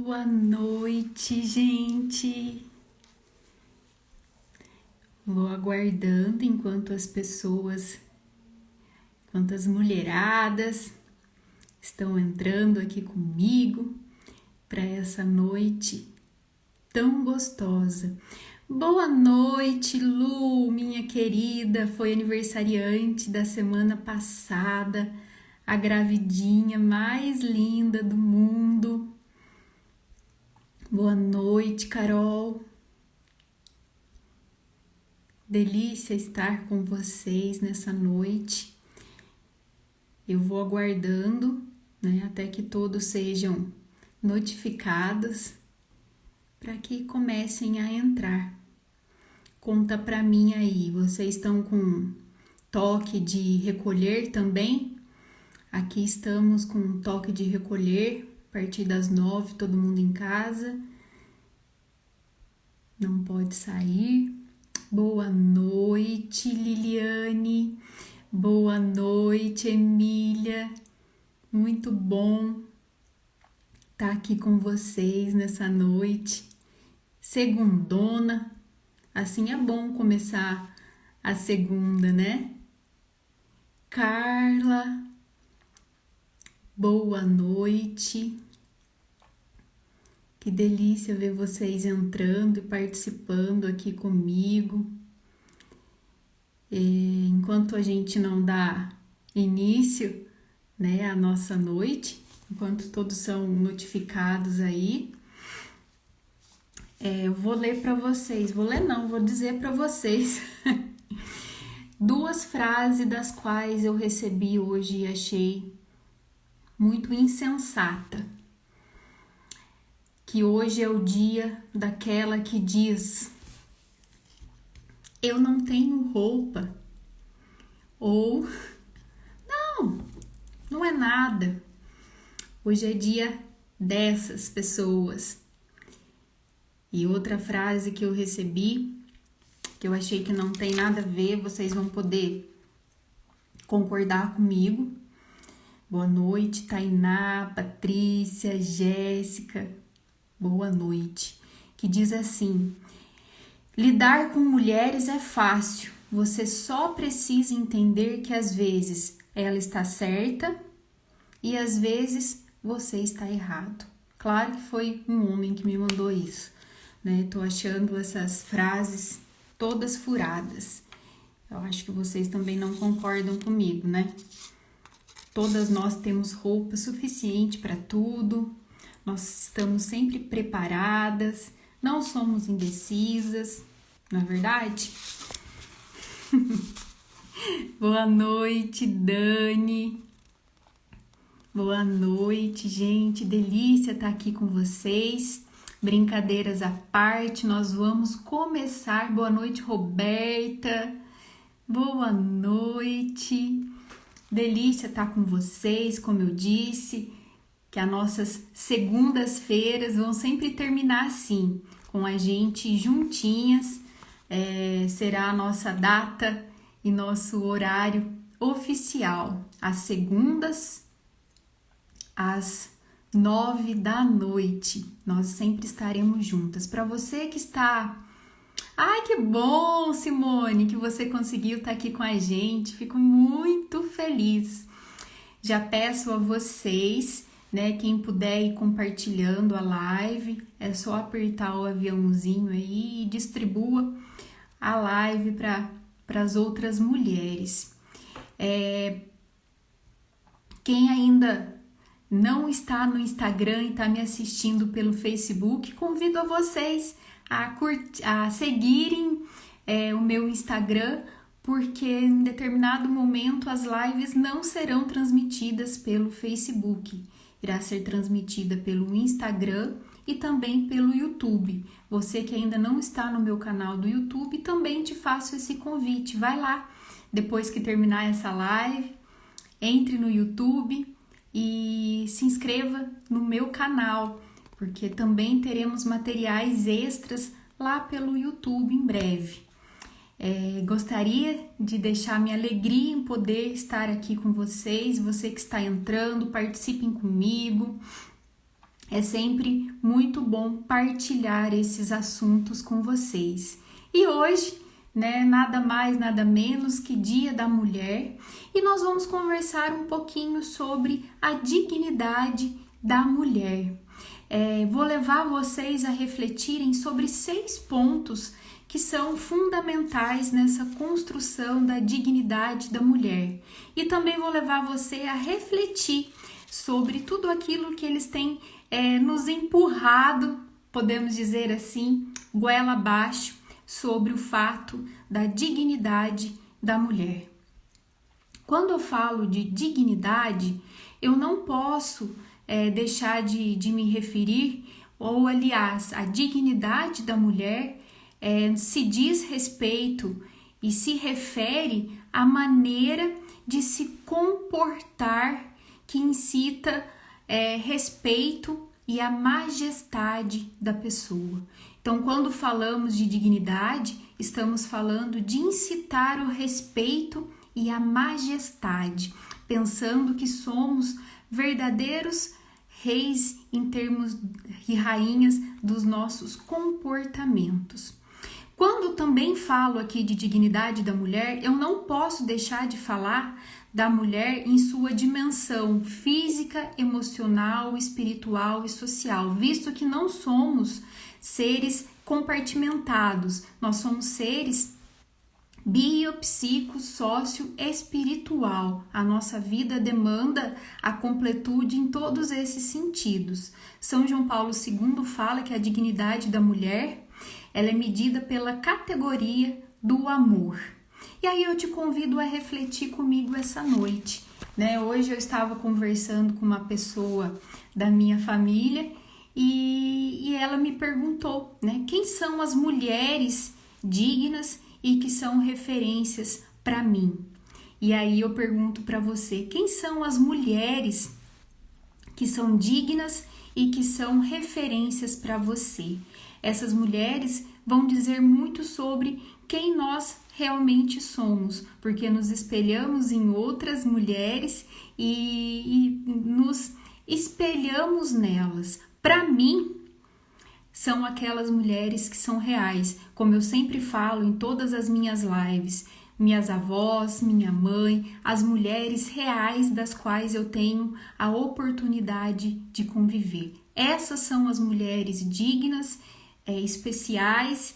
Boa noite, gente. Vou aguardando enquanto as mulheradas estão entrando aqui comigo para essa noite tão gostosa. Boa noite, Lu, minha querida, foi aniversariante da semana passada, a gravidinha mais linda do mundo. Boa noite, Carol. Delícia estar com vocês nessa noite. Eu vou aguardando, até que todos sejam notificados para que comecem a entrar. Conta para mim aí, vocês estão com toque de recolher também? Aqui estamos com toque de recolher, a partir das 9, todo mundo em casa. Não pode sair. Boa noite, Liliane. Boa noite, Emília. Muito bom estar aqui com vocês nessa noite. Segundona. Assim é bom começar a segunda, né? Carla. Boa noite. Que delícia ver vocês entrando e participando aqui comigo. Enquanto a gente não dá início, à nossa noite, enquanto todos são notificados aí, eu vou ler para vocês. Vou dizer para vocês duas frases das quais eu recebi hoje e achei muito insensata. Que hoje é o dia daquela que diz: eu não tenho roupa, ou não é nada. Hoje é dia dessas pessoas. E outra frase que eu recebi, que eu achei que não tem nada a ver, vocês vão poder concordar comigo. Boa noite, Tainá, Patrícia, Jéssica. Boa noite. Que diz assim: lidar com mulheres é fácil. Você só precisa entender que às vezes ela está certa e às vezes você está errado. Claro que foi um homem que me mandou isso, Tô achando essas frases todas furadas. Eu acho que vocês também não concordam comigo, Todas nós temos roupa suficiente para tudo. Nós estamos sempre preparadas, não somos indecisas, não é verdade? Boa noite, Dani. Boa noite, gente. Delícia estar aqui com vocês. Brincadeiras à parte, nós vamos começar. Boa noite, Roberta. Boa noite. Delícia estar com vocês, como eu disse. Que as nossas segundas-feiras vão sempre terminar assim, com a gente juntinhas. Será a nossa data e nosso horário oficial, às segundas, às 9 da noite. Nós sempre estaremos juntas. Para você que está... Ai, que bom, Simone, que você conseguiu estar aqui com a gente. Fico muito feliz. Já peço a vocês... quem puder ir compartilhando a live, é só apertar o aviãozinho aí e distribua a live para as outras mulheres. Quem ainda não está no Instagram e está me assistindo pelo Facebook, convido a vocês a seguirem o meu Instagram, porque em determinado momento as lives não serão transmitidas pelo Facebook. Irá ser transmitida pelo Instagram e também pelo YouTube. Você que ainda não está no meu canal do YouTube, também te faço esse convite. Vai lá, depois que terminar essa live, entre no YouTube e se inscreva no meu canal, porque também teremos materiais extras lá pelo YouTube em breve. Gostaria de deixar minha alegria em poder estar aqui com vocês. Você que está entrando, participem comigo. É sempre muito bom partilhar esses assuntos com vocês. E hoje, nada mais, nada menos que Dia da Mulher, e nós vamos conversar um pouquinho sobre a dignidade da mulher. Vou levar vocês a refletirem sobre 6 pontos que são fundamentais nessa construção da dignidade da mulher. E também vou levar você a refletir sobre tudo aquilo que eles têm nos empurrado, podemos dizer assim, goela abaixo, sobre o fato da dignidade da mulher. Quando eu falo de dignidade, eu não posso deixar de me referir, ou aliás, a dignidade da mulher se diz respeito e se refere à maneira de se comportar que incita respeito e a majestade da pessoa. Então, quando falamos de dignidade, estamos falando de incitar o respeito e a majestade, pensando que somos verdadeiros reis em termos e rainhas dos nossos comportamentos. Quando também falo aqui de dignidade da mulher, eu não posso deixar de falar da mulher em sua dimensão física, emocional, espiritual e social, visto que não somos seres compartimentados, nós somos seres biopsico, sócio, espiritual. A nossa vida demanda a completude em todos esses sentidos. São João Paulo II fala que a dignidade da mulher ela é medida pela categoria do amor. E aí eu te convido a refletir comigo essa noite, Hoje eu estava conversando com uma pessoa da minha família e ela me perguntou, quem são as mulheres dignas e que são referências para mim. E aí eu pergunto para você, quem são as mulheres que são dignas e que são referências para você? Essas mulheres vão dizer muito sobre quem nós realmente somos, porque nos espelhamos em outras mulheres e nos espelhamos nelas. Para mim, são aquelas mulheres que são reais, como eu sempre falo em todas as minhas lives, minhas avós, minha mãe, as mulheres reais das quais eu tenho a oportunidade de conviver. Essas são as mulheres dignas, especiais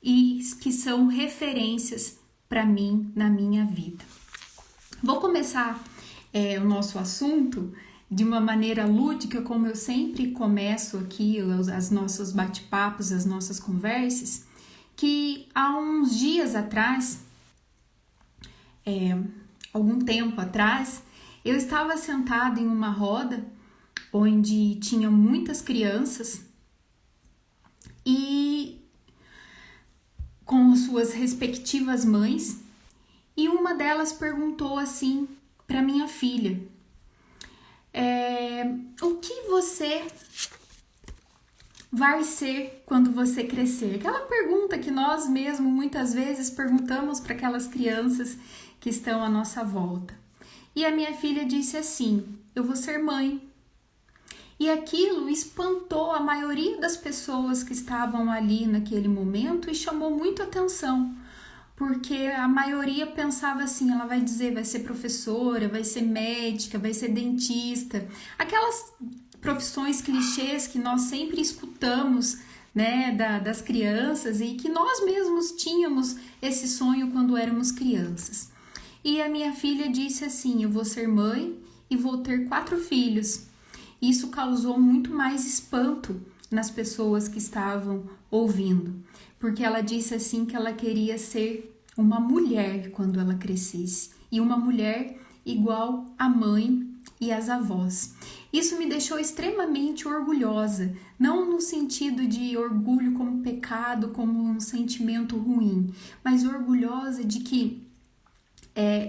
e que são referências para mim na minha vida. Vou começar o nosso assunto de uma maneira lúdica, como eu sempre começo aqui as nossos bate-papos, as nossas conversas, que há uns dias atrás, algum tempo atrás, eu estava sentada em uma roda onde tinha muitas crianças e com suas respectivas mães, e uma delas perguntou assim para minha filha: o que você vai ser quando você crescer? Aquela pergunta que nós mesmos muitas vezes perguntamos para aquelas crianças que estão à nossa volta. E a minha filha disse assim: eu vou ser mãe. E aquilo espantou a maioria das pessoas que estavam ali naquele momento e chamou muito atenção, porque a maioria pensava assim, ela vai dizer, vai ser professora, vai ser médica, vai ser dentista, aquelas profissões clichês que nós sempre escutamos, das crianças e que nós mesmos tínhamos esse sonho quando éramos crianças. E a minha filha disse assim: eu vou ser mãe e vou ter 4 filhos. Isso causou muito mais espanto nas pessoas que estavam ouvindo, porque ela disse assim que ela queria ser uma mulher quando ela crescesse, e uma mulher igual à mãe e às avós. Isso me deixou extremamente orgulhosa, não no sentido de orgulho como pecado, como um sentimento ruim, mas orgulhosa de que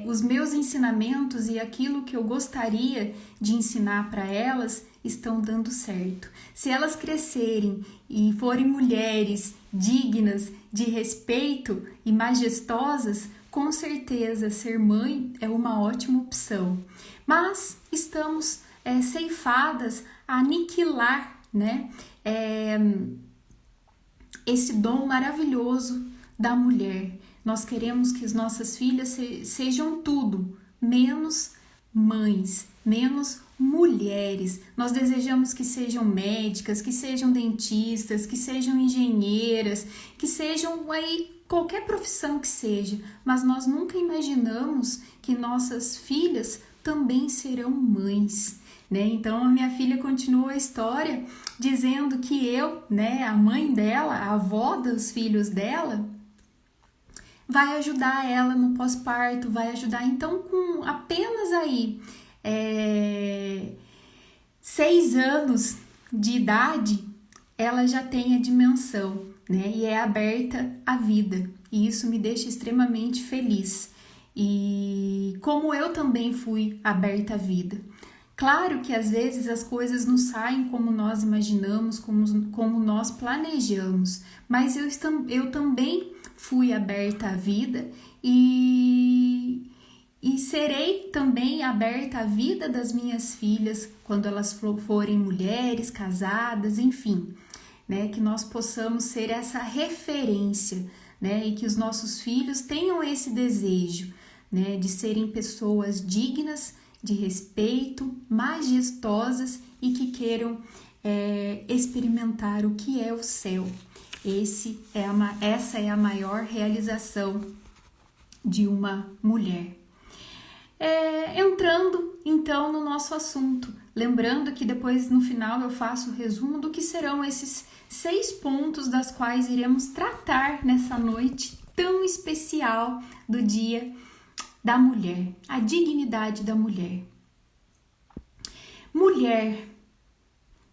os meus ensinamentos e aquilo que eu gostaria de ensinar para elas estão dando certo. Se elas crescerem e forem mulheres dignas de respeito e majestosas, com certeza ser mãe é uma ótima opção. Mas estamos ceifadas a aniquilar né? Esse dom maravilhoso da mulher. Nós queremos que as nossas filhas sejam tudo, menos mães, menos mulheres. Nós desejamos que sejam médicas, que sejam dentistas, que sejam engenheiras, que sejam aí qualquer profissão que seja, mas nós nunca imaginamos que nossas filhas também serão mães, né? Então a minha filha continua a história dizendo que eu, né, a mãe dela, a avó dos filhos dela, vai ajudar ela no pós-parto, vai ajudar. Então, com apenas aí 6 anos de idade, ela já tem a dimensão, né? E é aberta à vida. E isso me deixa extremamente feliz. E como eu também fui aberta à vida. Claro que às vezes as coisas não saem como nós imaginamos, como nós planejamos, mas eu também fui aberta à vida e serei também aberta à vida das minhas filhas quando elas forem mulheres, casadas, enfim, né? Que nós possamos ser essa referência, né? E que os nossos filhos tenham esse desejo, né? De serem pessoas dignas, de respeito, majestosas e que queiram experimentar o que é o céu. Essa é a maior realização de uma mulher. Entrando então no nosso assunto, lembrando que depois no final eu faço o resumo do que serão esses 6 pontos das quais iremos tratar nessa noite tão especial do Dia da Mulher, a dignidade da mulher. Mulher,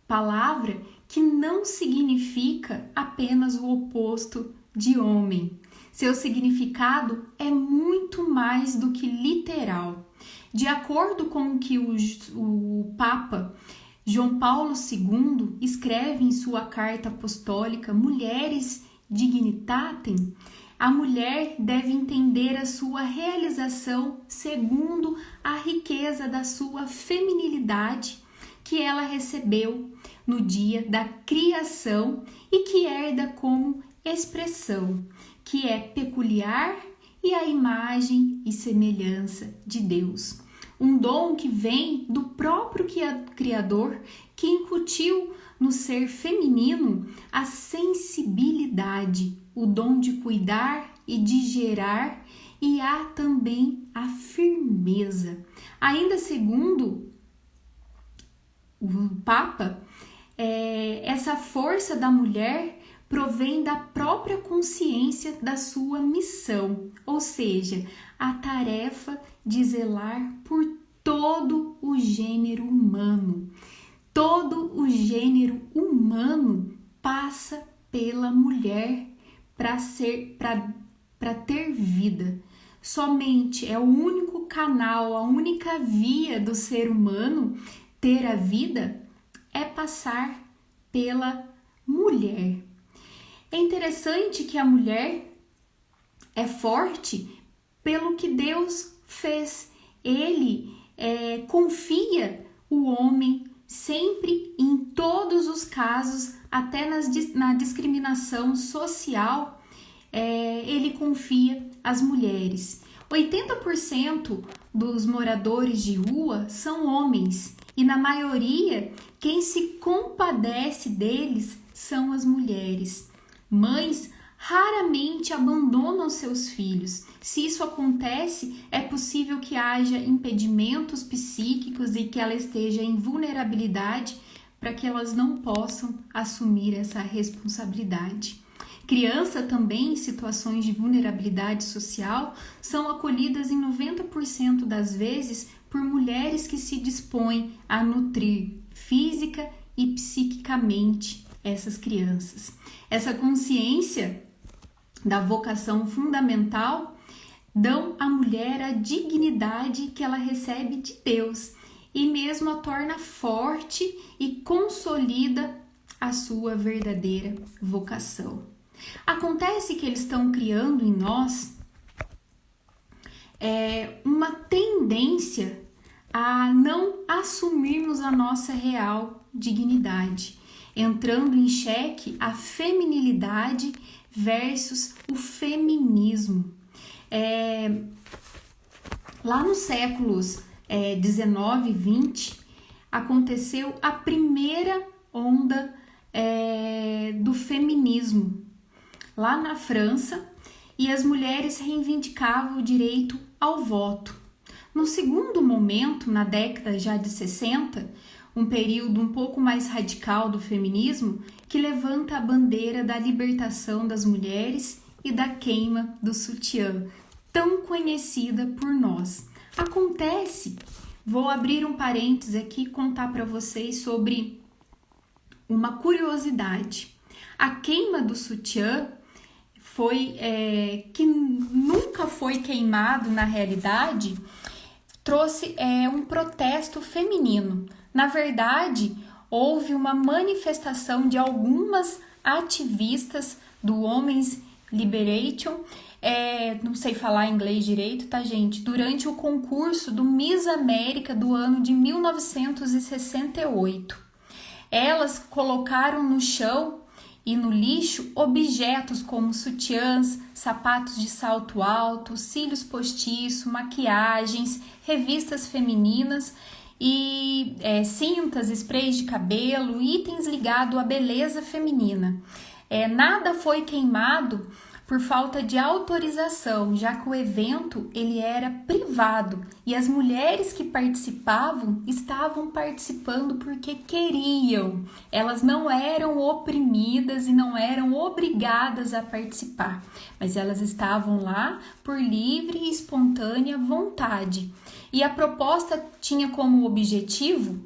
palavra que não significa apenas o oposto de homem. Seu significado é muito mais do que literal. De acordo com o que o Papa João Paulo II escreve em sua carta apostólica Mulieris Dignitatem, a mulher deve entender a sua realização segundo a riqueza da sua feminilidade que ela recebeu no dia da criação e que herda como expressão, que é peculiar e a imagem e semelhança de Deus. Um dom que vem do próprio Criador, que incutiu no ser feminino a sensibilidade, o dom de cuidar e de gerar, e há também a firmeza. Ainda segundo o Papa, essa força da mulher provém da própria consciência da sua missão, ou seja, a tarefa de zelar por todo o gênero humano. Todo o gênero humano passa pela mulher para ter vida. Somente é o único canal, a única via do ser humano ter a vida é passar pela mulher. É interessante que a mulher é forte pelo que Deus fez. Ele confia o homem sempre, em todos os casos, até na discriminação social, ele confia as mulheres. 80% dos moradores de rua são homens e, na maioria, quem se compadece deles são as mulheres. Mães raramente abandonam seus filhos. Se isso acontece, é possível que haja impedimentos psíquicos e que ela esteja em vulnerabilidade para que elas não possam assumir essa responsabilidade. Criança também em situações de vulnerabilidade social são acolhidas em 90% das vezes por mulheres que se dispõem a nutrir física e psiquicamente essas crianças. Essa consciência da vocação fundamental dão à mulher a dignidade que ela recebe de Deus e mesmo a torna forte e consolida a sua verdadeira vocação. Acontece que eles estão criando em nós uma tendência a não assumirmos a nossa real dignidade. entrando em xeque a feminilidade versus o feminismo. Lá nos séculos 19 e 20, aconteceu a primeira onda do feminismo lá na França, e as mulheres reivindicavam o direito ao voto. No segundo momento, na década já de 60, um período um pouco mais radical do feminismo, que levanta a bandeira da libertação das mulheres e da queima do sutiã, tão conhecida por nós. Acontece, vou abrir um parênteses aqui e contar para vocês sobre uma curiosidade. A queima do sutiã que nunca foi queimado na realidade, trouxe um protesto feminino. Na verdade, houve uma manifestação de algumas ativistas do Women's Liberation, não sei falar inglês direito, tá, gente? Durante o concurso do Miss América do ano de 1968. Elas colocaram no chão e no lixo objetos como sutiãs, sapatos de salto alto, cílios postiços, maquiagens, revistas femininas e cintas, sprays de cabelo, itens ligados à beleza feminina. Nada foi queimado por falta de autorização, já que o evento ele era privado e as mulheres que participavam estavam participando porque queriam. Elas não eram oprimidas e não eram obrigadas a participar, mas elas estavam lá por livre e espontânea vontade. E a proposta tinha como objetivo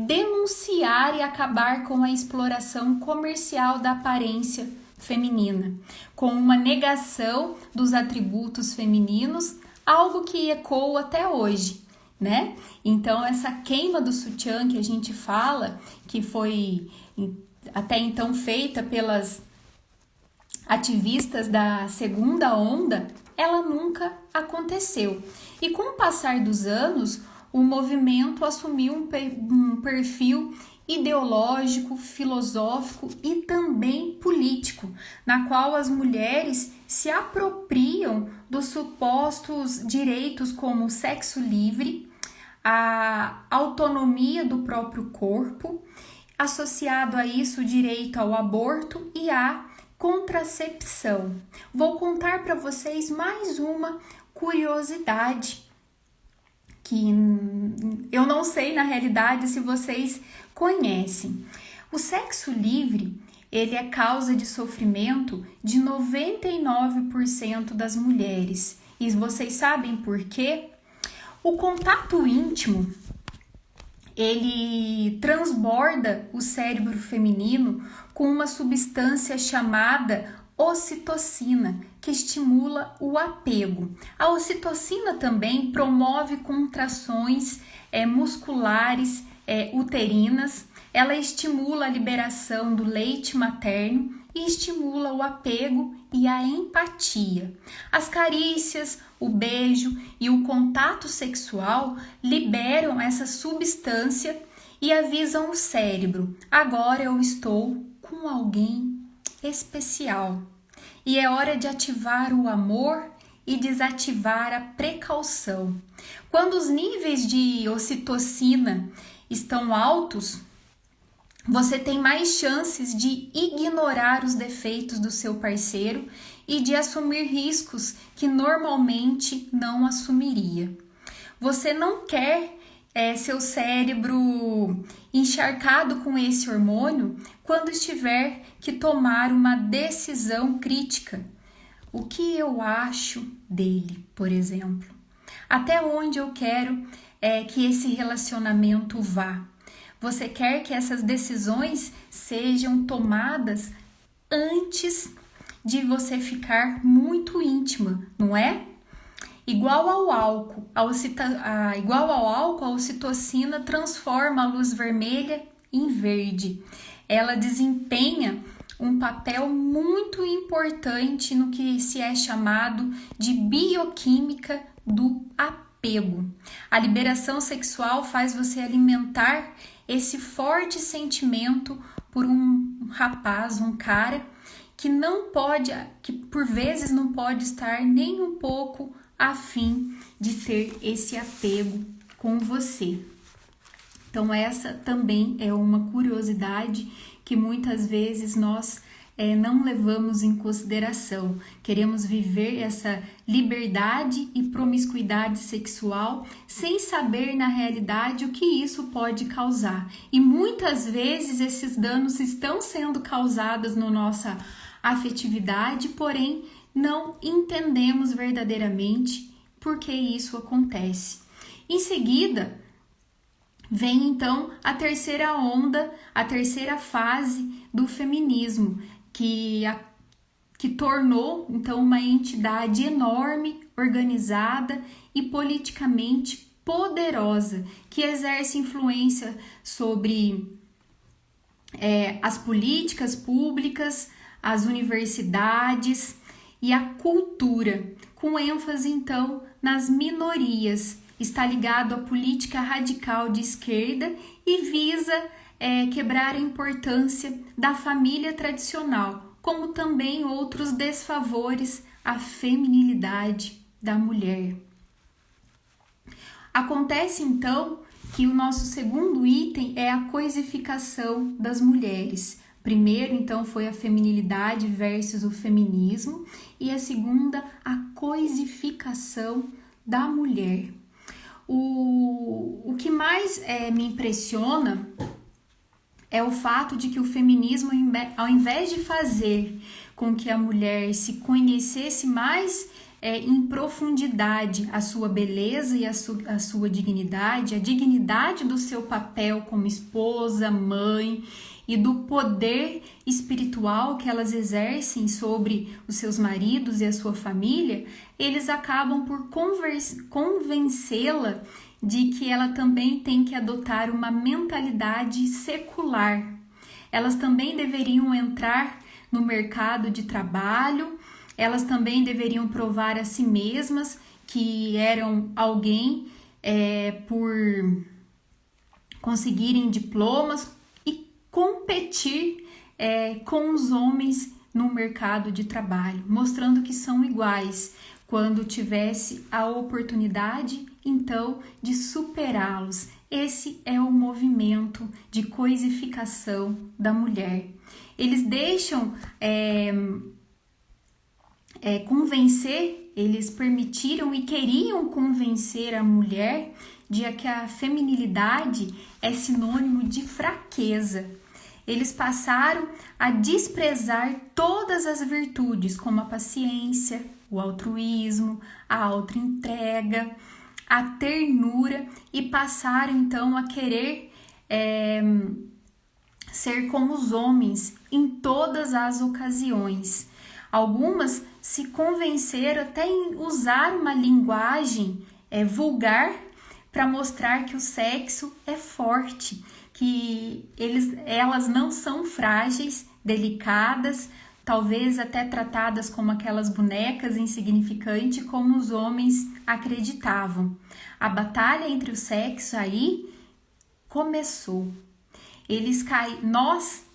denunciar e acabar com a exploração comercial da aparência feminina, com uma negação dos atributos femininos, algo que ecoa até hoje, né? Então, essa queima do sutiã que a gente fala, que foi até então feita pelas ativistas da segunda onda, ela nunca aconteceu. E com o passar dos anos, o movimento assumiu um perfil ideológico, filosófico e também político, na qual as mulheres se apropriam dos supostos direitos como o sexo livre, a autonomia do próprio corpo, associado a isso o direito ao aborto e à contracepção. Vou contar para vocês mais uma curiosidade que eu não sei na realidade se vocês conhecem. O sexo livre, ele é causa de sofrimento de 99% das mulheres. E vocês sabem por quê? O contato íntimo, ele transborda o cérebro feminino com uma substância chamada ocitocina, que estimula o apego. A ocitocina também promove contrações musculares uterinas, ela estimula a liberação do leite materno e estimula o apego e a empatia. As carícias, o beijo e o contato sexual liberam essa substância e avisam o cérebro: agora eu estou com alguém especial. E é hora de ativar o amor e desativar a precaução. Quando os níveis de ocitocina estão altos, você tem mais chances de ignorar os defeitos do seu parceiro e de assumir riscos que normalmente não assumiria. Você não quer seu cérebro encharcado com esse hormônio quando estiver que tomar uma decisão crítica. O que eu acho dele, por exemplo? Até onde eu quero que esse relacionamento vá? Você quer que essas decisões sejam tomadas antes de você ficar muito íntima, não é? Igual ao álcool, a ocitocina transforma a luz vermelha em verde. Ela desempenha um papel muito importante no que se é chamado de bioquímica do apego. A liberação sexual faz você alimentar esse forte sentimento por um rapaz, um cara que não pode, que por vezes não pode estar nem um pouco afim de ter esse apego com você. Então essa também é uma curiosidade que muitas vezes nós não levamos em consideração. Queremos viver essa liberdade e promiscuidade sexual sem saber na realidade o que isso pode causar. E muitas vezes esses danos estão sendo causados na nossa afetividade, porém não entendemos verdadeiramente por que isso acontece. Em seguida, vem então a terceira onda, a terceira fase do feminismo, que tornou então uma entidade enorme, organizada e politicamente poderosa, que exerce influência sobre as políticas públicas, as universidades e a cultura, com ênfase então nas minorias. Está ligado à política radical de esquerda e visa quebrar a importância da família tradicional, como também outros desfavores à feminilidade da mulher. Acontece então que o nosso segundo item é a coisificação das mulheres. Primeiro, então, foi a feminilidade versus o feminismo, e a segunda, a coisificação da mulher. O que mais me impressiona é o fato de que o feminismo, ao invés de fazer com que a mulher se conhecesse mais em profundidade a sua beleza e a sua dignidade, a dignidade do seu papel como esposa, mãe e do poder espiritual que elas exercem sobre os seus maridos e a sua família, eles acabam por convencê-la de que ela também tem que adotar uma mentalidade secular. Elas também deveriam entrar no mercado de trabalho, elas também deveriam provar a si mesmas que eram alguém por conseguirem diplomas e competir com os homens no mercado de trabalho, mostrando que são iguais, quando tivesse a oportunidade, então, de superá-los. Esse é o movimento de coisificação da mulher. Eles deixam convencer, eles permitiram e queriam convencer a mulher de que a feminilidade é sinônimo de fraqueza. Eles passaram a desprezar todas as virtudes, como a paciência, o altruísmo, a autoentrega, a ternura, e passaram então a querer ser como os homens em todas as ocasiões. Algumas se convenceram até em usar uma linguagem vulgar para mostrar que o sexo é forte, que elas não são frágeis, delicadas, talvez até tratadas como aquelas bonecas insignificantes como os homens acreditavam. A batalha entre o sexo aí começou. Nós,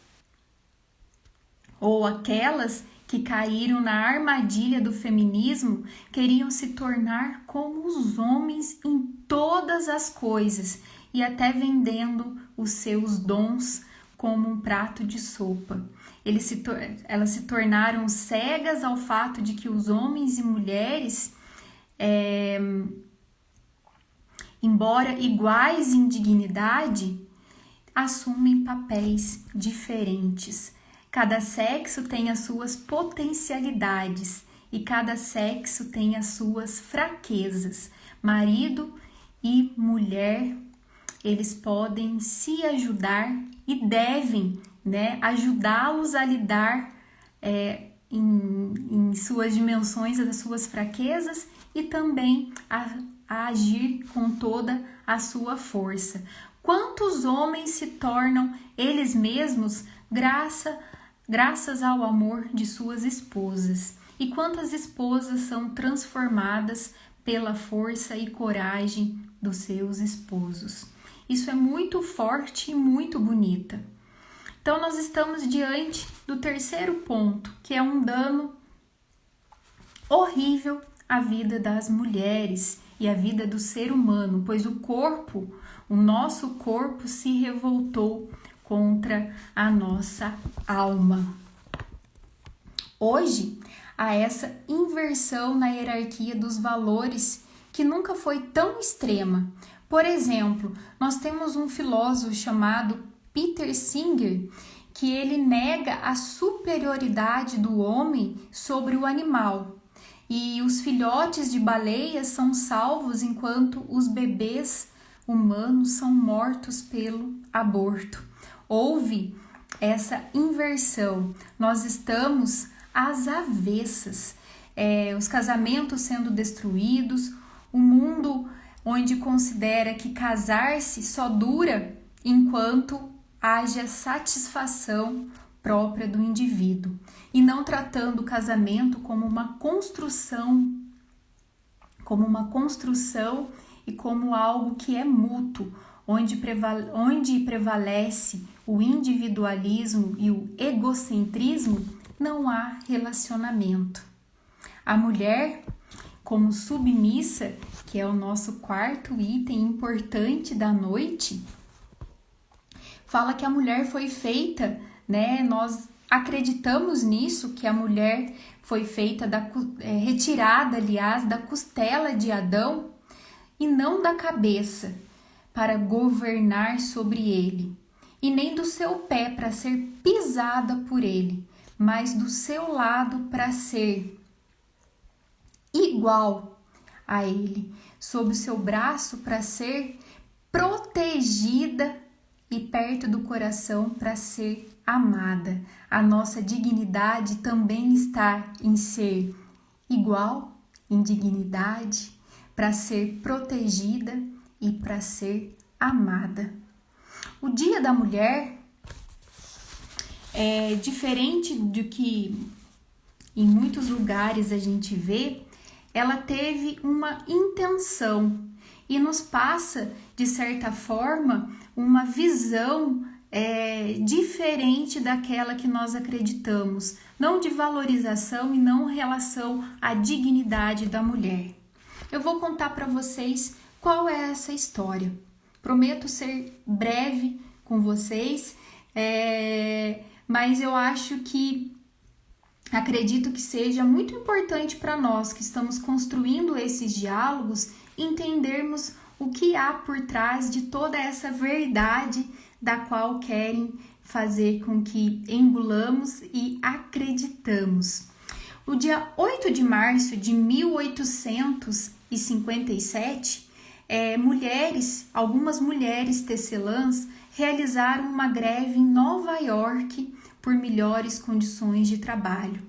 ou aquelas que caíram na armadilha do feminismo, queriam se tornar como os homens em todas as coisas e até vendendo os seus dons como um prato de sopa. Elas se tornaram cegas ao fato de que os homens e mulheres, embora iguais em dignidade, assumem papéis diferentes. Cada sexo tem as suas potencialidades e cada sexo tem as suas fraquezas. Marido e mulher, eles podem se ajudar e devem, ajudá-los a lidar em suas dimensões das suas fraquezas e também a agir com toda a sua força. Quantos homens se tornam eles mesmos graças ao amor de suas esposas? E quantas esposas são transformadas pela força e coragem dos seus esposos? Isso é muito forte e muito bonita. Então, nós estamos diante do terceiro ponto, que é um dano horrível à vida das mulheres e à vida do ser humano, pois o nosso corpo se revoltou contra a nossa alma. Hoje, há essa inversão na hierarquia dos valores que nunca foi tão extrema. Por exemplo, nós temos um filósofo chamado Peter Singer, que ele nega a superioridade do homem sobre o animal. E os filhotes de baleias são salvos enquanto os bebês humanos são mortos pelo aborto. Houve essa inversão. Nós estamos às avessas. Os casamentos sendo destruídos, o mundo onde considera que casar-se só dura enquanto haja satisfação própria do indivíduo, e não tratando o casamento como uma construção e como algo que é mútuo, onde prevalece o individualismo e o egocentrismo, não há relacionamento. A mulher, como submissa, que é o nosso quarto item importante da noite, fala que a mulher foi feita, nós acreditamos nisso, que a mulher foi feita, retirada, aliás, da costela de Adão e não da cabeça, para governar sobre ele, e nem do seu pé para ser pisada por ele, mas do seu lado para ser igual a ele, sob o seu braço para ser protegida e perto do coração para ser amada. A nossa dignidade também está em ser igual, em dignidade, para ser protegida e para ser amada. O Dia da Mulher é diferente do que em muitos lugares a gente vê. Ela teve uma intenção e nos passa, de certa forma, uma visão diferente daquela que nós acreditamos, não de valorização e não relação à dignidade da mulher. Eu vou contar para vocês qual é essa história. Prometo ser breve com vocês, mas eu acredito que seja muito importante para nós que estamos construindo esses diálogos entendermos o que há por trás de toda essa verdade da qual querem fazer com que engolamos e acreditamos. O dia 8 de março de 1857, algumas mulheres tecelãs realizaram uma greve em Nova York por melhores condições de trabalho.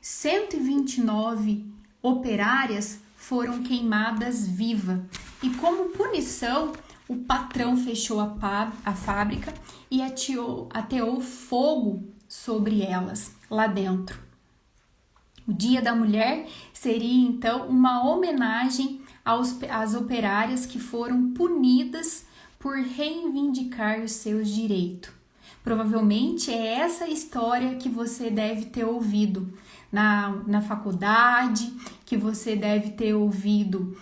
129 operárias foram queimadas vivas e, como punição, o patrão fechou a fábrica e ateou fogo sobre elas lá dentro. O Dia da Mulher seria então uma homenagem às operárias que foram punidas por reivindicar os seus direitos. Provavelmente é essa história que você deve ter ouvido na faculdade, que você deve ter ouvido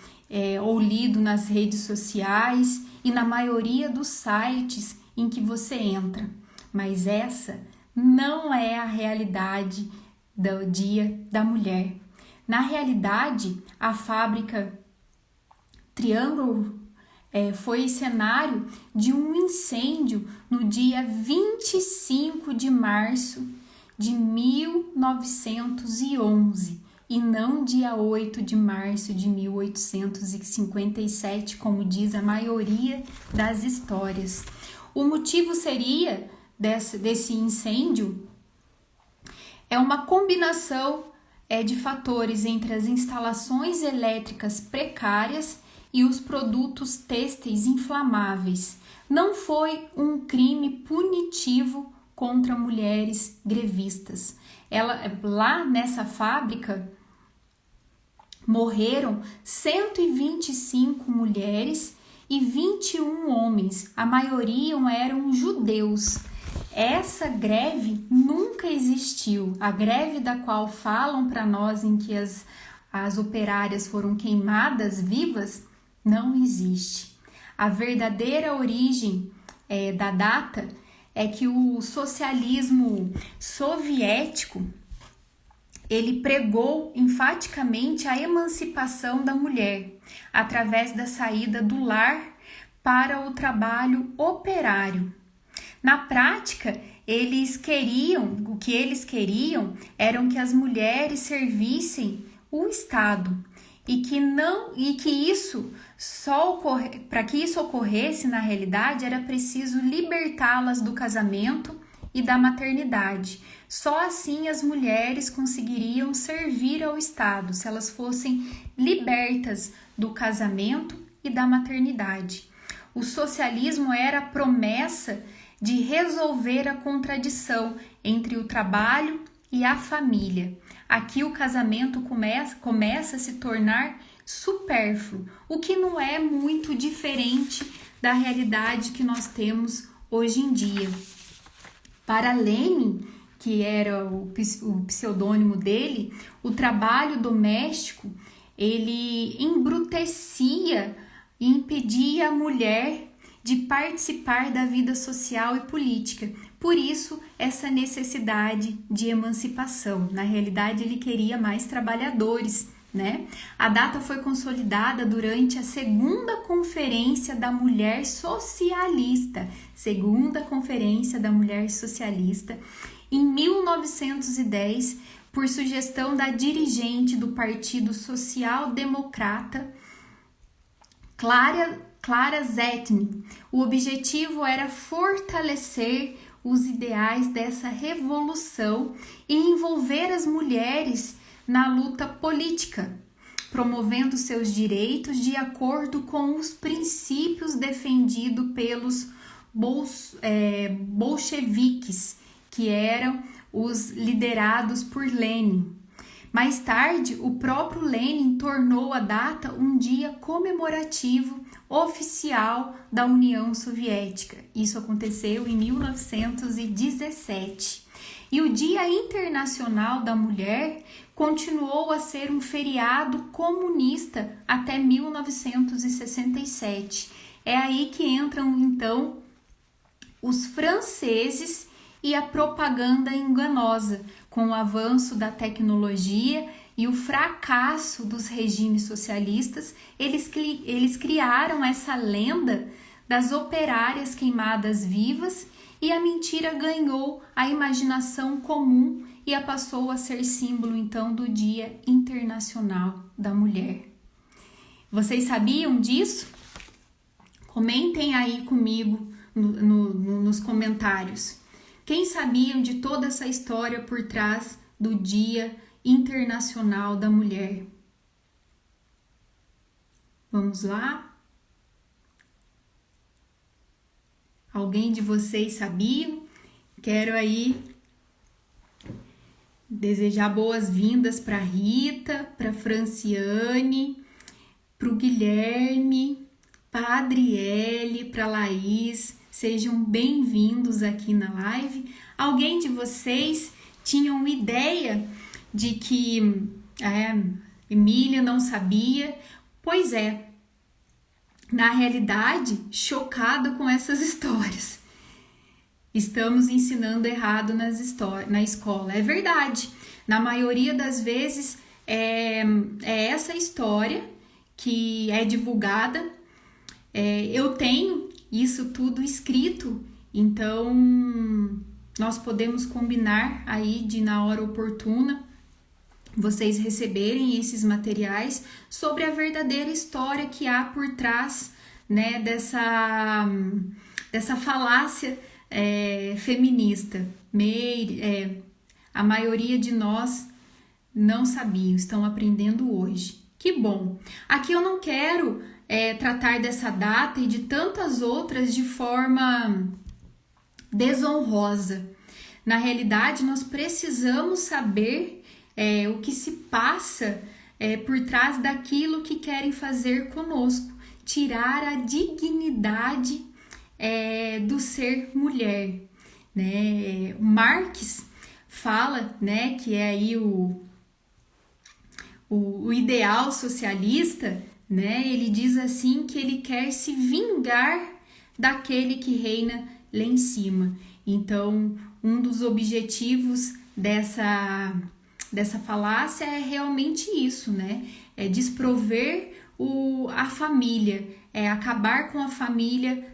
ou lido nas redes sociais e na maioria dos sites em que você entra. Mas essa não é a realidade do Dia da Mulher. Na realidade, a fábrica Triângulo foi cenário de um incêndio no dia 25 de março de 1911 e não dia 8 de março de 1857, como diz a maioria das histórias. O motivo seria desse incêndio uma combinação de fatores entre as instalações elétricas precárias e os produtos têxteis inflamáveis. Não foi um crime punitivo contra mulheres grevistas. Lá nessa fábrica morreram 125 mulheres e 21 homens, a maioria eram judeus. Essa greve nunca existiu. A greve da qual falam para nós em que as operárias foram queimadas vivas não existe. A verdadeira origem da data é que o socialismo soviético ele pregou enfaticamente a emancipação da mulher através da saída do lar para o trabalho operário. Na prática, o que eles queriam era que as mulheres servissem o Estado para que isso ocorresse na realidade era preciso libertá-las do casamento e da maternidade. Só assim as mulheres conseguiriam servir ao Estado, se elas fossem libertas do casamento e da maternidade. O socialismo era a promessa de resolver a contradição entre o trabalho e a família. Aqui o casamento começa a se tornar supérfluo, o que não é muito diferente da realidade que nós temos hoje em dia. Para Lenin, que era o pseudônimo dele, o trabalho doméstico ele embrutecia e impedia a mulher de participar da vida social e política. Por isso, essa necessidade de emancipação. Na realidade, ele queria mais trabalhadores, né? A data foi consolidada durante a segunda Conferência da Mulher Socialista, em 1910, por sugestão da dirigente do Partido Social Democrata, Clara Zetkin. O objetivo era fortalecer os ideais dessa revolução e envolver as mulheres na luta política, promovendo seus direitos de acordo com os princípios defendidos pelos bolcheviques, que eram os liderados por Lenin. Mais tarde, o próprio Lenin tornou a data um dia comemorativo oficial da União Soviética. Isso aconteceu em 1917. E o Dia Internacional da Mulher continuou a ser um feriado comunista até 1967. É aí que entram, então, os franceses e a propaganda enganosa, com o avanço da tecnologia e o fracasso dos regimes socialistas. Eles criaram essa lenda das operárias queimadas vivas e a mentira ganhou a imaginação comum e passou a ser símbolo, então, do Dia Internacional da Mulher. Vocês sabiam disso? Comentem aí comigo nos comentários. Quem sabiam de toda essa história por trás do Dia Internacional da Mulher? Vamos lá? Alguém de vocês sabia? Quero aí desejar boas-vindas para Rita, para Franciane, para o Guilherme, para Adriele, para Laís. Sejam bem-vindos aqui na live. Alguém de vocês tinha uma ideia de que Emília não sabia? Pois é, na realidade, chocada com essas histórias. Estamos ensinando errado na escola. É verdade, na maioria das vezes é essa história que é divulgada. Eu tenho isso tudo escrito, então nós podemos combinar aí de na hora oportuna vocês receberem esses materiais sobre a verdadeira história que há por trás, né, dessa falácia feminista. A maioria de nós não sabiam, estão aprendendo hoje. Que bom! Aqui eu não quero tratar dessa data e de tantas outras de forma desonrosa. Na realidade, nós precisamos saber o que se passa por trás daquilo que querem fazer conosco. tirar a dignidade do ser mulher, né? Marx fala, né, que é aí o ideal socialista, né? Ele diz assim que ele quer se vingar daquele que reina lá em cima. Então, um dos objetivos dessa falácia é realmente isso, né? É desprover a família, é acabar com a família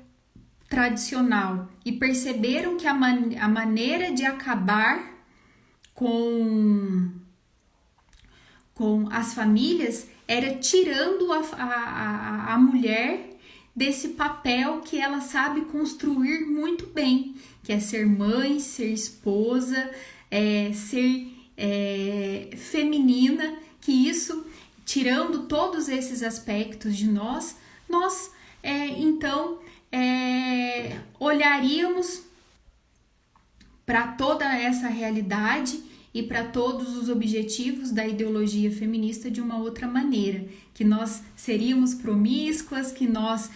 tradicional. E perceberam que a maneira de acabar com as famílias era tirando a mulher desse papel que ela sabe construir muito bem, que é ser mãe, ser esposa, ser feminina, que isso, tirando todos esses aspectos de nós então olharíamos para toda essa realidade e para todos os objetivos da ideologia feminista de uma outra maneira, que nós seríamos promíscuas, que nós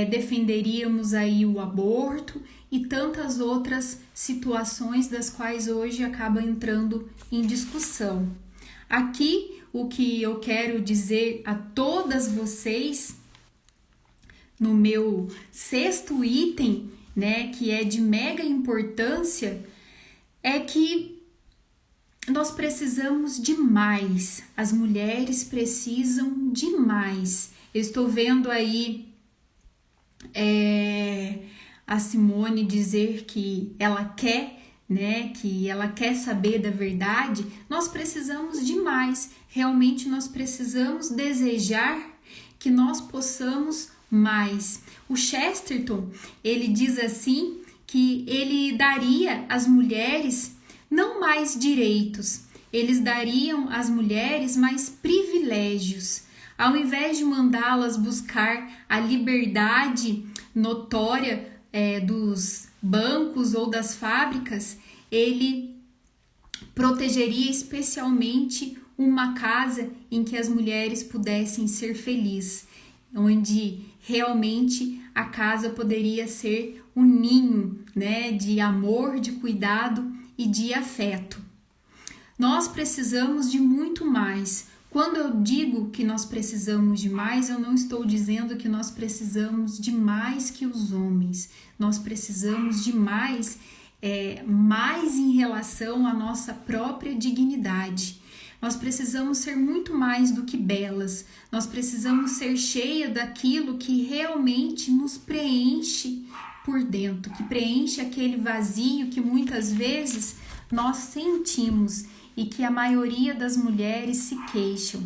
defenderíamos aí o aborto e tantas outras situações das quais hoje acaba entrando em discussão. Aqui, o que eu quero dizer a todas vocês, no meu 6º item, né, que é de mega importância, é que nós precisamos de mais, as mulheres precisam de mais. Eu estou vendo aí a Simone dizer que ela quer, né, que ela quer saber da verdade. Nós precisamos de mais, realmente nós precisamos desejar que nós possamos mais. O Chesterton, ele diz assim que ele daria às mulheres não mais direitos, eles dariam às mulheres mais privilégios. Ao invés de mandá-las buscar a liberdade notória dos bancos ou das fábricas, ele protegeria especialmente uma casa em que as mulheres pudessem ser felizes, onde realmente a casa poderia ser um ninho, né, de amor, de cuidado e de afeto. Nós precisamos de muito mais. Quando eu digo que nós precisamos de mais, eu não estou dizendo que nós precisamos de mais que os homens. Nós precisamos de mais em relação à nossa própria dignidade. Nós precisamos ser muito mais do que belas. Nós precisamos ser cheia daquilo que realmente nos preenche por dentro, que preenche aquele vazio que muitas vezes nós sentimos e que a maioria das mulheres se queixam.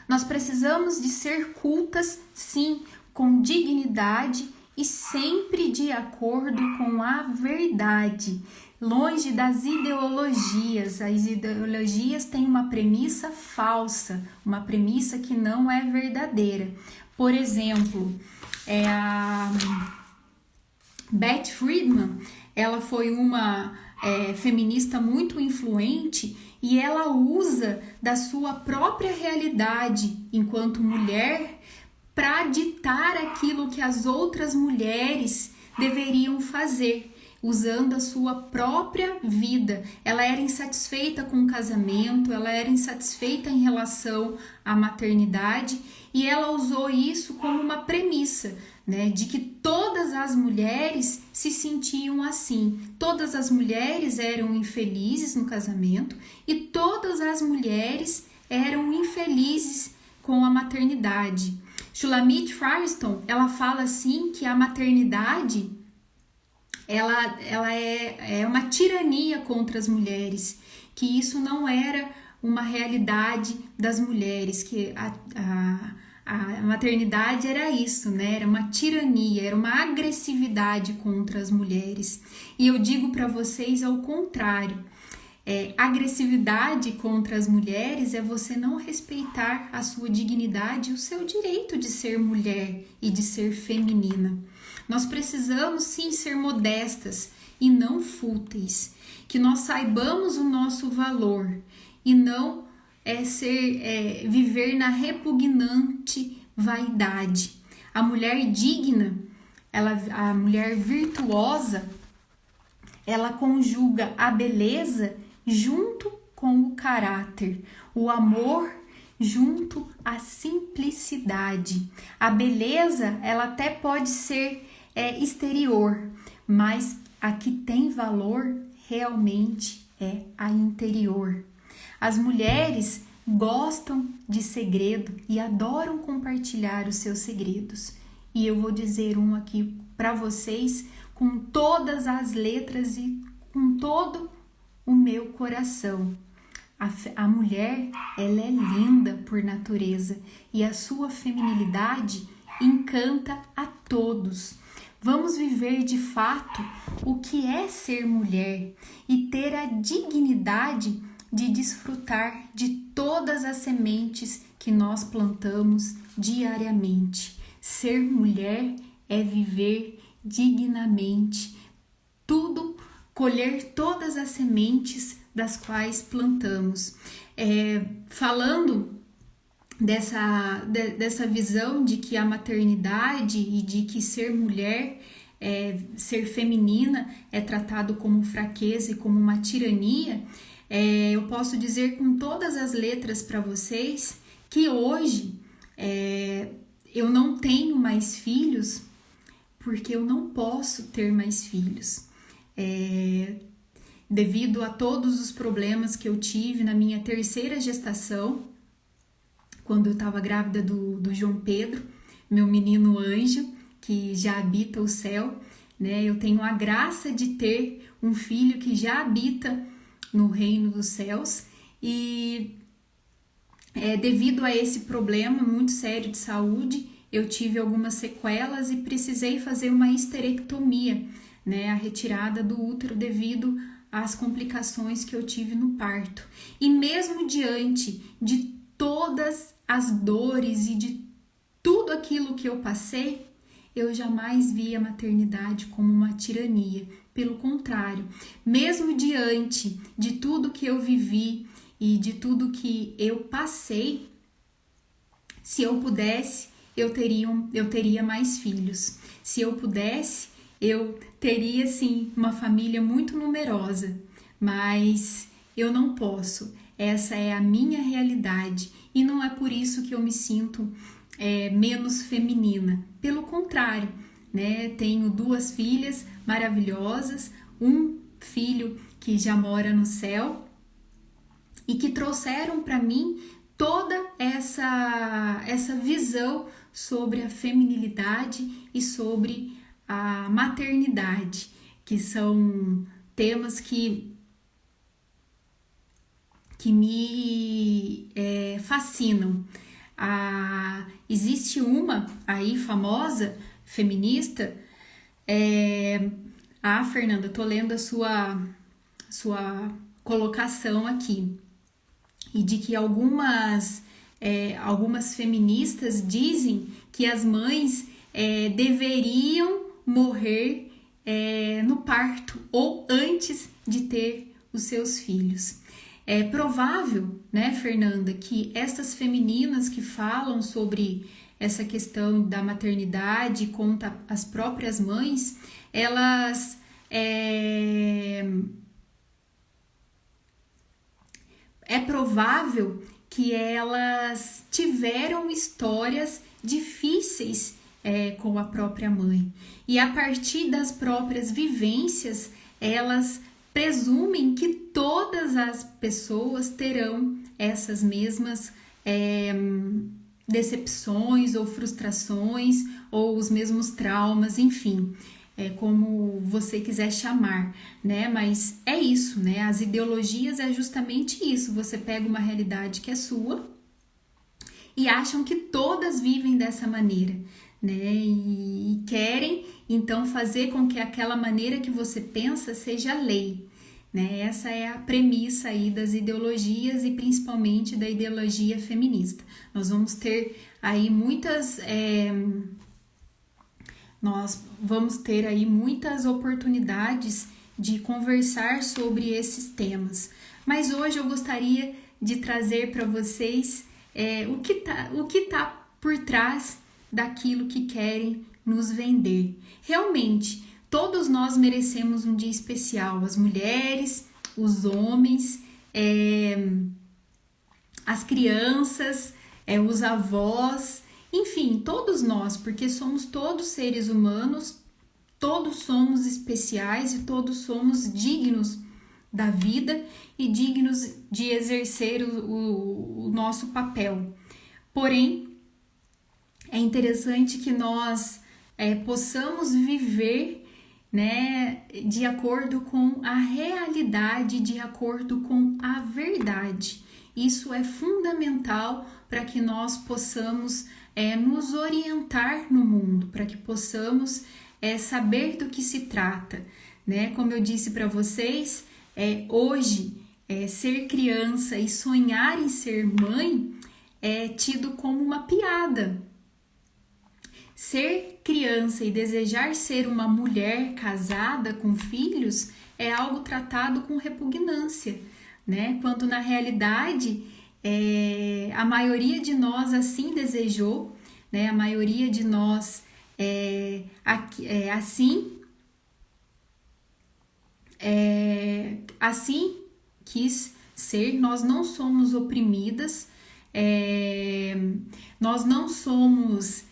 Nós precisamos de ser cultas, sim, com dignidade e sempre de acordo com a verdade, longe das ideologias. As ideologias têm uma premissa falsa, uma premissa que não é verdadeira. Por exemplo, a Beth Friedman, ela foi uma feminista muito influente e ela usa da sua própria realidade enquanto mulher para ditar aquilo que as outras mulheres deveriam fazer, usando a sua própria vida. Ela era insatisfeita com o casamento, ela era insatisfeita em relação à maternidade e ela usou isso como uma premissa, né, de que todas as mulheres se sentiam assim. Todas as mulheres eram infelizes no casamento e todas as mulheres eram infelizes com a maternidade. Shulamit Firestone, ela fala assim que a maternidade ela é uma tirania contra as mulheres, que isso não era uma realidade das mulheres, que a maternidade era isso, né? Era uma tirania, era uma agressividade contra as mulheres. E eu digo para vocês ao contrário. Agressividade contra as mulheres é você não respeitar a sua dignidade e o seu direito de ser mulher e de ser feminina. Nós precisamos sim ser modestas e não fúteis, que nós saibamos o nosso valor e não viver na repugnante vaidade. A mulher digna, a mulher virtuosa, ela conjuga a beleza junto com o caráter, o amor junto à simplicidade. A beleza, ela até pode ser exterior, mas a que tem valor realmente é a interior. As mulheres gostam de segredo e adoram compartilhar os seus segredos. E eu vou dizer um aqui para vocês com todas as letras e com todo o meu coração. A mulher, ela é linda por natureza e a sua feminilidade encanta a todos. Vamos viver de fato o que é ser mulher e ter a dignidade de desfrutar de todas as sementes que nós plantamos diariamente. Ser mulher é viver dignamente, colher todas as sementes das quais plantamos. Falando dessa visão de que a maternidade e de que ser mulher, ser feminina é tratado como fraqueza e como uma tirania, eu posso dizer com todas as letras para vocês que hoje eu não tenho mais filhos porque eu não posso ter mais filhos. Devido a todos os problemas que eu tive na minha terceira gestação, quando eu estava grávida do João Pedro, meu menino anjo, que já habita o céu, né? Eu tenho a graça de ter um filho que já habita no reino dos céus e devido a esse problema muito sério de saúde, eu tive algumas sequelas e precisei fazer uma histerectomia, né? A retirada do útero devido às complicações que eu tive no parto. E mesmo diante de todas as dores e de tudo aquilo que eu passei, eu jamais vi a maternidade como uma tirania. Pelo contrário, mesmo diante de tudo que eu vivi e de tudo que eu passei, se eu pudesse, eu teria mais filhos. Se eu pudesse, eu teria sim uma família muito numerosa, mas eu não posso. Essa é a minha realidade e não é por isso que eu me sinto menos feminina. Pelo contrário, né? Tenho 2 filhas maravilhosas, um filho que já mora no céu e que trouxeram para mim toda essa visão sobre a feminilidade e sobre a maternidade, que são temas que me fascinam. Existe uma aí famosa, feminista, Fernanda, tô lendo a sua colocação aqui, e de que algumas feministas dizem que as mães deveriam morrer no parto ou antes de ter os seus filhos. É provável, né, Fernanda, que essas femininas que falam sobre essa questão da maternidade contra as próprias mães, elas é provável que elas tiveram histórias difíceis com a própria mãe. E a partir das próprias vivências, elas presumem que todas as pessoas terão essas mesmas decepções ou frustrações ou os mesmos traumas, enfim, como você quiser chamar, né? Mas é isso, né? As ideologias é justamente isso. Você pega uma realidade que é sua e acham que todas vivem dessa maneira, né? E querem então fazer com que aquela maneira que você pensa seja lei, né? Essa é a premissa aí das ideologias e principalmente da ideologia feminista. Nós vamos ter aí muitas oportunidades de conversar sobre esses temas. Mas hoje eu gostaria de trazer para vocês o que tá por trás daquilo que querem nos vender. Realmente, todos nós merecemos um dia especial, as mulheres, os homens, as crianças, os avós, enfim, todos nós, porque somos todos seres humanos, todos somos especiais e todos somos dignos da vida e dignos de exercer o nosso papel. Porém, é interessante que nós possamos viver, né, de acordo com a realidade, de acordo com a verdade. Isso é fundamental para que nós possamos nos orientar no mundo, para que possamos saber do que se trata, né? Como eu disse para vocês, hoje ser criança e sonhar em ser mãe é tido como uma piada. Ser criança e desejar ser uma mulher casada com filhos é algo tratado com repugnância, né? Quando na realidade a maioria de nós assim desejou, né? A maioria de nós assim quis ser. Nós não somos oprimidas, nós não somos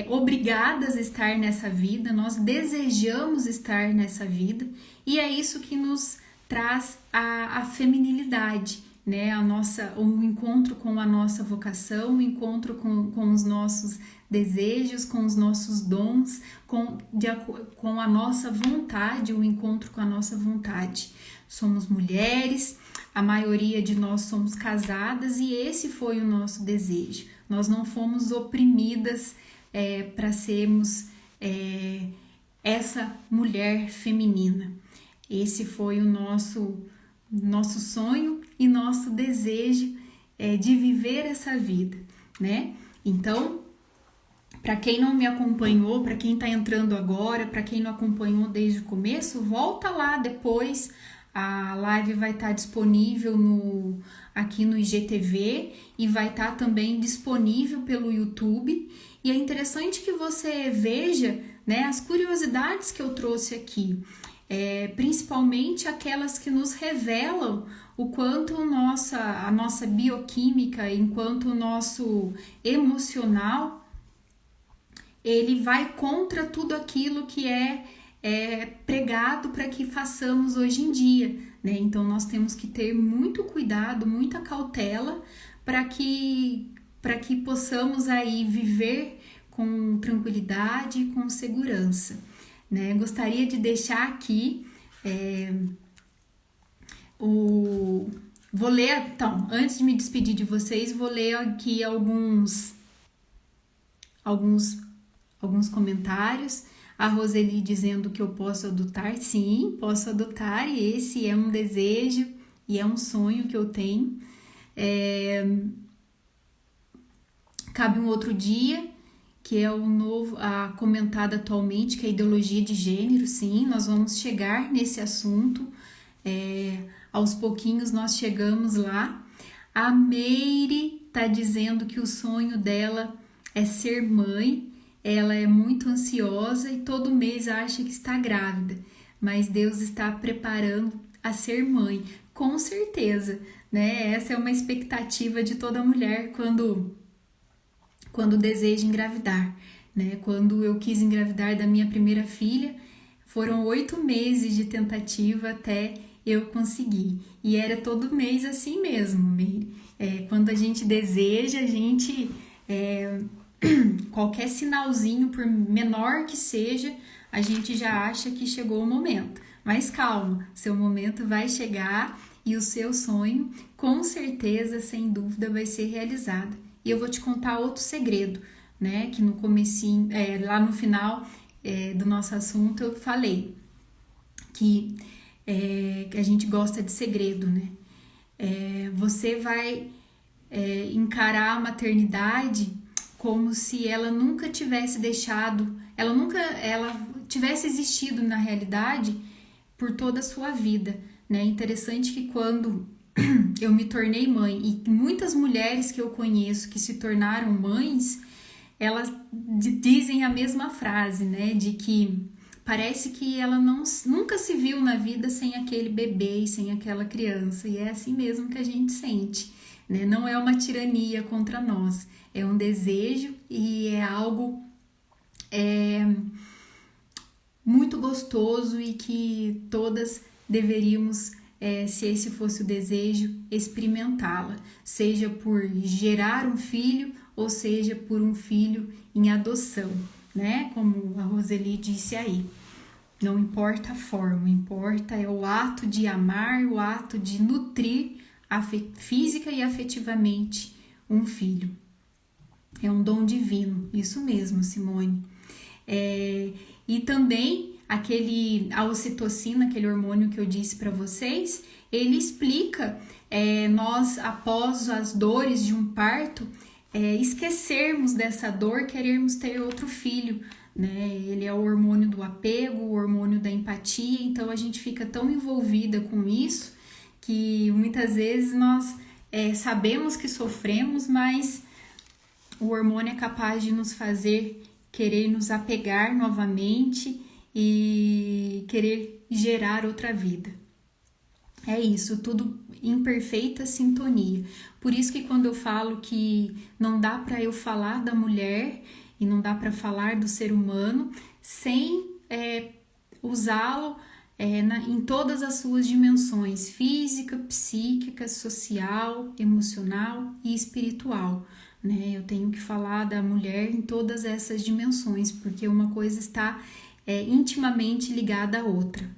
obrigadas a estar nessa vida, nós desejamos estar nessa vida, e é isso que nos traz a feminilidade, né? O encontro com a nossa vocação, o encontro com os nossos desejos, com os nossos dons, com a nossa vontade, o encontro com a nossa vontade. Somos mulheres, a maioria de nós somos casadas e esse foi o nosso desejo. Nós não fomos oprimidas para sermos essa mulher feminina. Esse foi o nosso sonho e nosso desejo de viver essa vida, né? Então, para quem não me acompanhou, para quem está entrando agora, para quem não acompanhou desde o começo, volta lá depois. A live vai estar disponível aqui no IGTV e vai estar também disponível pelo YouTube. E é interessante que você veja, né, as curiosidades que eu trouxe aqui, principalmente aquelas que nos revelam o quanto a nossa bioquímica, enquanto o nosso emocional, ele vai contra tudo aquilo que é pregado para que façamos hoje em dia, né? Então nós temos que ter muito cuidado, muita cautela para que possamos aí viver com tranquilidade e com segurança, né? Gostaria de deixar aqui vou ler, então, antes de me despedir de vocês, vou ler aqui alguns comentários. A Roseli dizendo que eu posso adotar. Sim, posso adotar, e esse é um desejo e é um sonho que eu tenho. Cabe um outro dia, que é a comentada atualmente, que é a ideologia de gênero. Sim, nós vamos chegar nesse assunto. Aos pouquinhos nós chegamos lá. A Meire está dizendo que o sonho dela é ser mãe. Ela é muito ansiosa e todo mês acha que está grávida, mas Deus está preparando a ser mãe, com certeza, né? Essa é uma expectativa de toda mulher quando deseja engravidar, né? Quando eu quis engravidar da minha primeira filha, foram 8 meses de tentativa até eu conseguir, e era todo mês assim mesmo, Meire. Quando a gente deseja, a gente... qualquer sinalzinho, por menor que seja, a gente já acha que chegou o momento. Mas calma, seu momento vai chegar e o seu sonho, com certeza, sem dúvida, vai ser realizado. E eu vou te contar outro segredo, né? Que no comecinho, lá no final do nosso assunto, eu falei que a gente gosta de segredo, né? Você vai encarar a maternidade como se ela nunca tivesse ela tivesse existido na realidade por toda a sua vida, né? Interessante que quando eu me tornei mãe, e muitas mulheres que eu conheço que se tornaram mães, elas dizem a mesma frase, né? De que parece que ela nunca se viu na vida sem aquele bebê e sem aquela criança. E é assim mesmo que a gente sente, né? Não é uma tirania contra nós, é um desejo e é algo muito gostoso e que todas deveríamos, se esse fosse o desejo, experimentá-la, seja por gerar um filho ou seja por um filho em adoção, né? Como a Roseli disse aí. Não importa a forma, importa é o ato de amar, o ato de nutrir física e afetivamente um filho. É um dom divino, isso mesmo, Simone. E também a ocitocina, aquele hormônio que eu disse para vocês, ele explica nós, após as dores de um parto, esquecermos dessa dor, querermos ter outro filho, né? Ele é o hormônio do apego, o hormônio da empatia, então a gente fica tão envolvida com isso que muitas vezes nós sabemos que sofremos, mas o hormônio é capaz de nos fazer querer nos apegar novamente e querer gerar outra vida. É isso, tudo em perfeita sintonia. Por isso que quando eu falo que não dá para eu falar da mulher e não dá para falar do ser humano sem usá-lo em todas as suas dimensões, física, psíquica, social, emocional e espiritual. Né? Eu tenho que falar da mulher em todas essas dimensões, porque uma coisa está intimamente ligada à outra.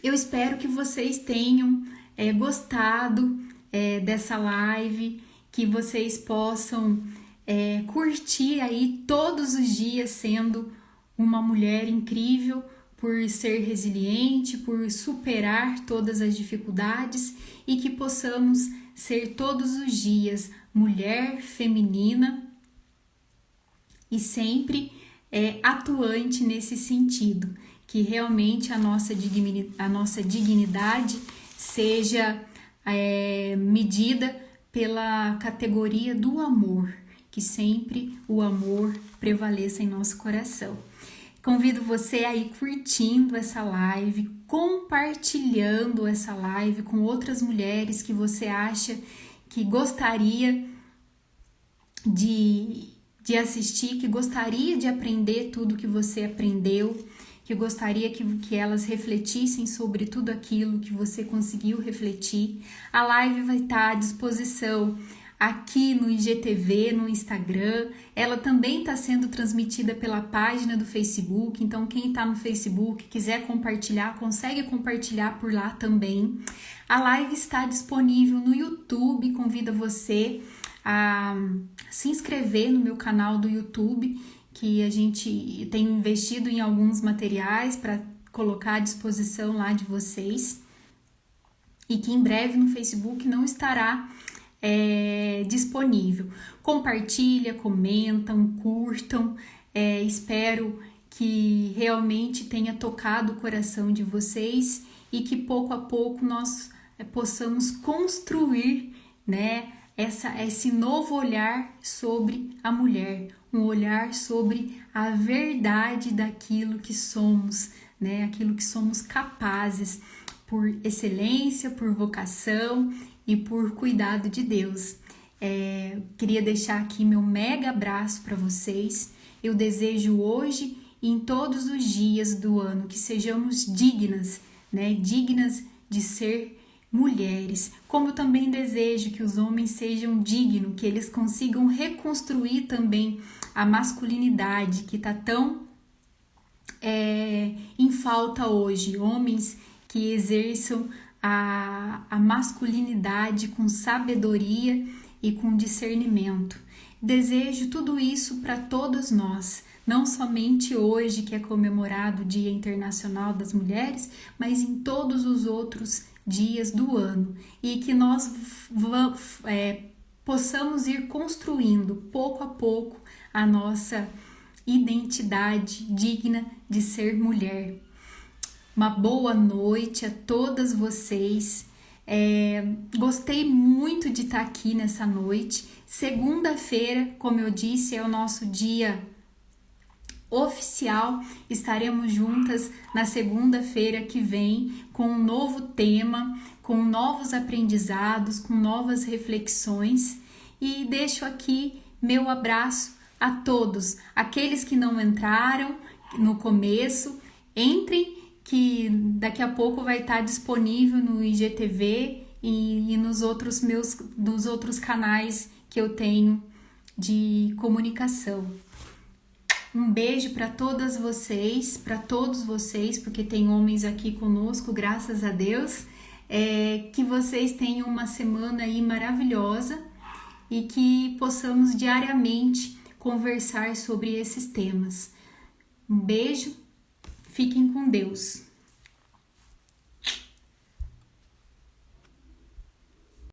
Eu espero que vocês tenham gostado dessa live, que vocês possam curtir aí todos os dias sendo uma mulher incrível, por ser resiliente, por superar todas as dificuldades e que possamos ser todos os dias mulher feminina e sempre atuante nesse sentido, que realmente a nossa dignidade seja medida pela categoria do amor, que sempre o amor prevaleça em nosso coração. Convido você a ir curtindo essa live, compartilhando essa live com outras mulheres que você acha que gostaria de assistir, que gostaria de aprender tudo que você aprendeu, que gostaria que elas refletissem sobre tudo aquilo que você conseguiu refletir. A live vai estar à disposição aqui no IGTV, no Instagram. Ela também está sendo transmitida pela página do Facebook, então quem está no Facebook quiser compartilhar, consegue compartilhar por lá também. A live está disponível no YouTube, convido você a se inscrever no meu canal do YouTube, que a gente tem investido em alguns materiais para colocar à disposição lá de vocês, e que em breve no Facebook não estará disponível. Compartilha, comentam, curtam, espero que realmente tenha tocado o coração de vocês e que pouco a pouco nós possamos construir, né, esse novo olhar sobre a mulher, um olhar sobre a verdade daquilo que somos, né, aquilo que somos capazes por excelência, por vocação e por cuidado de Deus. Queria deixar aqui meu mega abraço para vocês. Eu desejo hoje e em todos os dias do ano que sejamos dignas, né? Dignas de ser mulheres. Como eu também desejo que os homens sejam dignos, que eles consigam reconstruir também a masculinidade que está tão em falta hoje. Homens que exerçam a masculinidade com sabedoria e com discernimento. Desejo tudo isso para todas nós, não somente hoje que é comemorado o Dia Internacional das Mulheres, mas em todos os outros dias do ano, e que nós possamos ir construindo pouco a pouco a nossa identidade digna de ser mulher. Uma boa noite a todas vocês. Gostei muito de estar aqui nessa noite. Segunda-feira, como eu disse, é o nosso dia oficial. Estaremos juntas na segunda-feira que vem com um novo tema, com novos aprendizados, com novas reflexões. E deixo aqui meu abraço a todos, aqueles que não entraram no começo, entrem, que daqui a pouco vai estar disponível no IGTV e nos outros canais que eu tenho de comunicação. Um beijo para todas vocês, para todos vocês, porque tem homens aqui conosco, graças a Deus. Que vocês tenham uma semana aí maravilhosa e que possamos diariamente conversar sobre esses temas. Um beijo, fiquem com Deus.